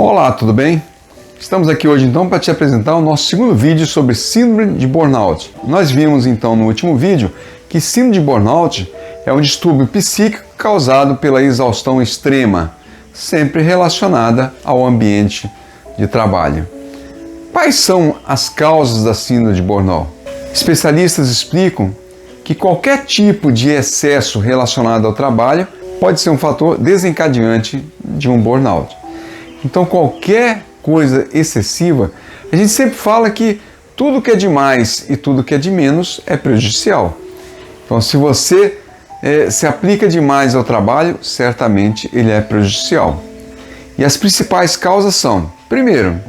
Olá, tudo bem? Estamos aqui hoje então para te apresentar o nosso segundo vídeo sobre síndrome de burnout. Nós vimos então no último vídeo que síndrome de burnout é um distúrbio psíquico causado pela exaustão extrema, sempre relacionada ao ambiente de trabalho. Quais são as causas da síndrome de burnout? Especialistas explicam que qualquer tipo de excesso relacionado ao trabalho pode ser um fator desencadeante de um burnout. Então, qualquer coisa excessiva, a gente sempre fala que tudo que é de mais e tudo que é de menos é prejudicial. Então, se você se aplica demais ao trabalho, certamente ele é prejudicial. E as principais causas são, primeiro,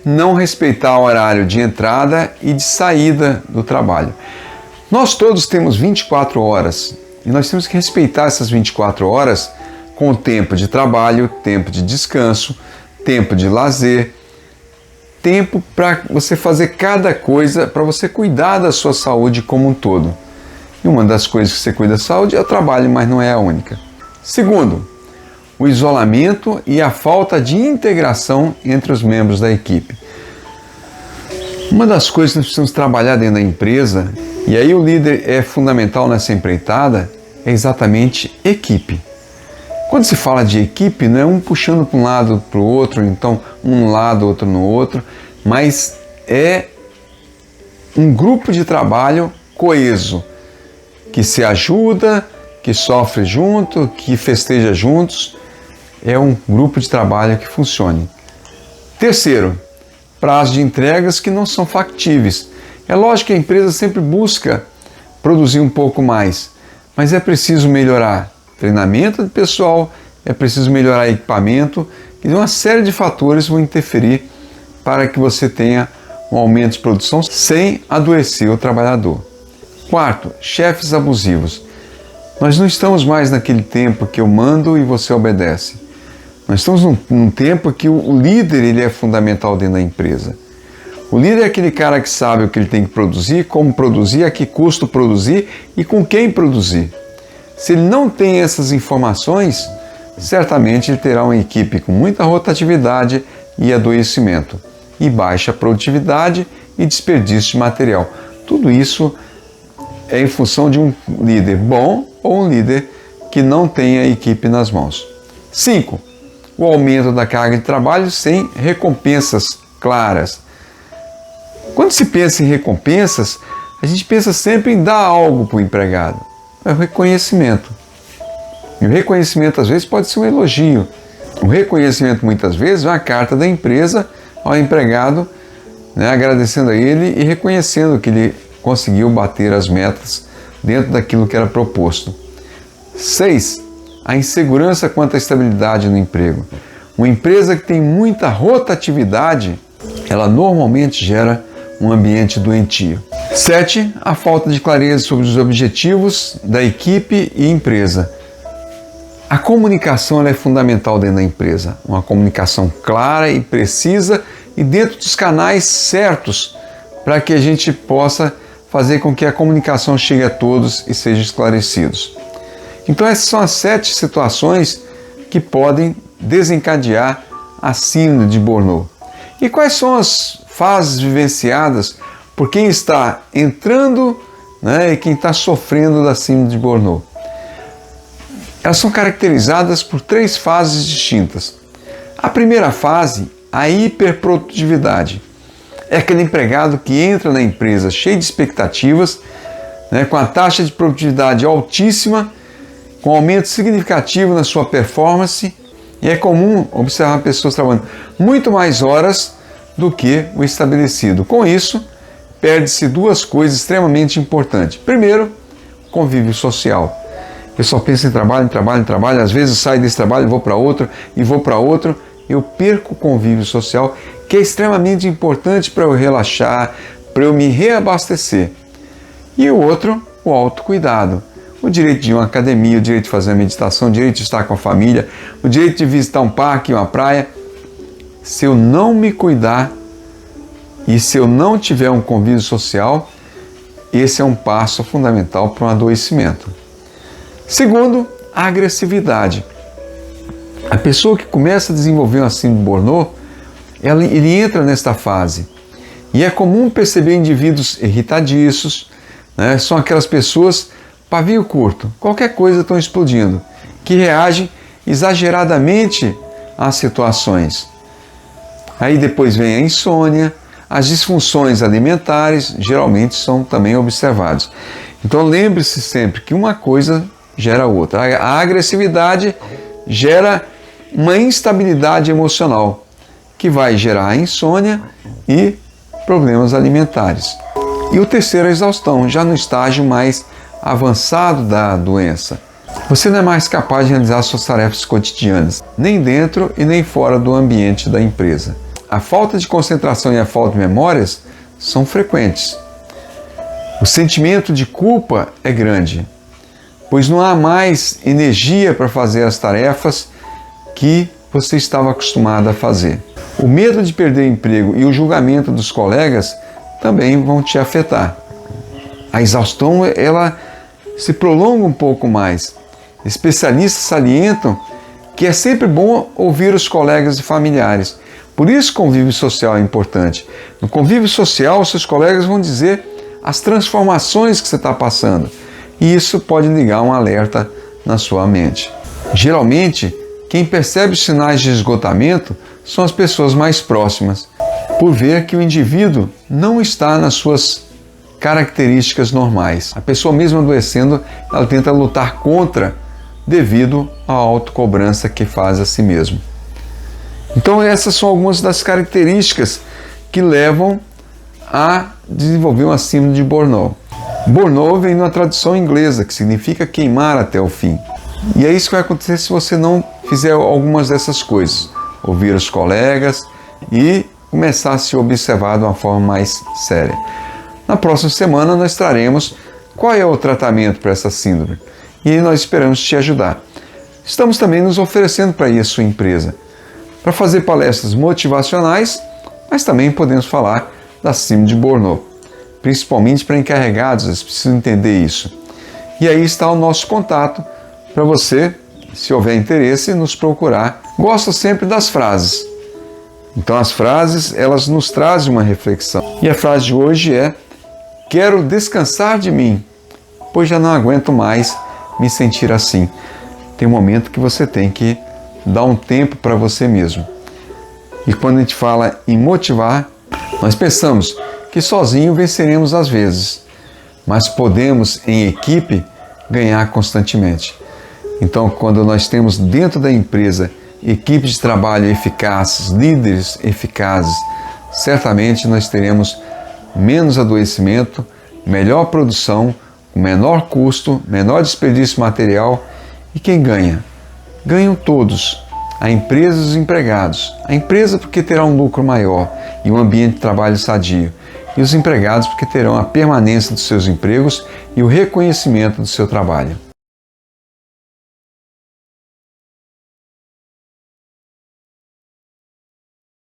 não respeitar o horário de entrada e de saída do trabalho. Nós todos temos 24 horas e nós temos que respeitar essas 24 horas com o tempo de trabalho, tempo de descanso, tempo de lazer, tempo para você fazer cada coisa, para você cuidar da sua saúde como um todo. E uma das coisas que você cuida da saúde é o trabalho, mas não é a única. Segundo, o isolamento e a falta de integração entre os membros da equipe. Uma das coisas que nós precisamos trabalhar dentro da empresa, e aí o líder é fundamental nessa empreitada, é exatamente equipe. Quando se fala de equipe, não é um puxando para um lado para o outro, então um no lado, outro no outro, mas é um grupo de trabalho coeso, que se ajuda, que sofre junto, que festeja juntos. É um grupo de trabalho que funcione. Terceiro, prazo de entregas que não são factíveis. É lógico que a empresa sempre busca produzir um pouco mais, mas é preciso melhorar treinamento do pessoal, é preciso melhorar equipamento, e uma série de fatores vão interferir para que você tenha um aumento de produção sem adoecer o trabalhador. Quarto, chefes abusivos. Nós não estamos mais naquele tempo que eu mando e você obedece. Nós estamos num tempo que o líder ele é fundamental dentro da empresa. O líder é aquele cara que sabe o que ele tem que produzir, como produzir, a que custo produzir e com quem produzir. Se ele não tem essas informações, certamente ele terá uma equipe com muita rotatividade e adoecimento, e baixa produtividade e desperdício de material. Tudo isso é em função de um líder bom ou um líder que não tem a equipe nas mãos. 5. O aumento da carga de trabalho sem recompensas claras. Quando se pensa em recompensas, a gente pensa sempre em dar algo para o empregado. É o reconhecimento. E o reconhecimento, às vezes, pode ser um elogio. O reconhecimento, muitas vezes, é uma carta da empresa ao empregado, agradecendo a ele e reconhecendo que ele conseguiu bater as metas dentro daquilo que era proposto. 6. A insegurança quanto à estabilidade no emprego. Uma empresa que tem muita rotatividade, ela normalmente gera um ambiente doentio. 7. A falta de clareza sobre os objetivos da equipe e empresa. A comunicação ela é fundamental dentro da empresa. Uma comunicação clara e precisa e dentro dos canais certos para que a gente possa fazer com que a comunicação chegue a todos e sejam esclarecidos. Então essas são as 7 situações que podem desencadear a síndrome de burnout. E quais são as fases vivenciadas por quem está entrando e quem está sofrendo da síndrome de burnout? Elas são caracterizadas por 3 fases distintas. A primeira fase, a hiperprodutividade. É aquele empregado que entra na empresa cheio de expectativas, com a taxa de produtividade altíssima, com aumento significativo na sua performance, e é comum observar pessoas trabalhando muito mais horas do que o estabelecido. Com isso, perde-se 2 coisas extremamente importantes. Primeiro, convívio social. Eu só penso em trabalho, às vezes saio desse trabalho, vou para outro, e vou para outro, eu perco o convívio social, que é extremamente importante para eu relaxar, para eu me reabastecer. E o outro, o autocuidado. O direito de ir a uma academia, o direito de fazer a meditação, o direito de estar com a família, o direito de visitar um parque, uma praia. Se eu não me cuidar e se eu não tiver um convívio social, esse é um passo fundamental para um adoecimento. Segundo, a agressividade. A pessoa que começa a desenvolver uma síndrome de Burnout, ele entra nesta fase. E é comum perceber indivíduos irritadiços, né? São aquelas pessoas pavio curto, qualquer coisa estão explodindo, que reagem exageradamente às situações. Aí depois vem a insônia, as disfunções alimentares geralmente são também observados. Então lembre-se sempre que uma coisa gera outra. A agressividade gera uma instabilidade emocional, que vai gerar a insônia e problemas alimentares. E o terceiro é a exaustão, já no estágio mais avançado da doença. Você não é mais capaz de realizar suas tarefas cotidianas, nem dentro e nem fora do ambiente da empresa. A falta de concentração e a falta de memórias são frequentes. O sentimento de culpa é grande, pois não há mais energia para fazer as tarefas que você estava acostumado a fazer. O medo de perder o emprego e o julgamento dos colegas também vão te afetar. A exaustão, ela se prolonga um pouco mais. Especialistas salientam que é sempre bom ouvir os colegas e familiares. Por isso, o convívio social é importante. No convívio social, os seus colegas vão dizer as transformações que você está passando. E isso pode ligar um alerta na sua mente. Geralmente, quem percebe os sinais de esgotamento são as pessoas mais próximas, por ver que o indivíduo não está nas suas características normais. A pessoa mesmo adoecendo, ela tenta lutar contra devido à autocobrança que faz a si mesmo. Então essas são algumas das características que levam a desenvolver uma síndrome de Burnout. Burnout vem de uma tradução inglesa, que significa queimar até o fim. E é isso que vai acontecer se você não fizer algumas dessas coisas. Ouvir os colegas e começar a se observar de uma forma mais séria. Na próxima semana nós traremos qual é o tratamento para essa síndrome e nós esperamos te ajudar. Estamos também nos oferecendo para isso a sua empresa, para fazer palestras motivacionais, mas também podemos falar da síndrome de Burnout, principalmente para encarregados, eles precisam entender isso. E aí está o nosso contato para você, se houver interesse, nos procurar. Gosto sempre das frases. Então as frases, elas nos trazem uma reflexão. E a frase de hoje é: quero descansar de mim, pois já não aguento mais me sentir assim. Tem um momento que você tem que dar um tempo para você mesmo. E quando a gente fala em motivar, nós pensamos que sozinho venceremos às vezes, mas podemos, em equipe, ganhar constantemente. Então, quando nós temos dentro da empresa equipes de trabalho eficazes, líderes eficazes, certamente nós teremos menos adoecimento, melhor produção, menor custo, menor desperdício material. E quem ganha? Ganham todos, a empresa e os empregados. A empresa porque terá um lucro maior e um ambiente de trabalho sadio, e os empregados porque terão a permanência dos seus empregos e o reconhecimento do seu trabalho.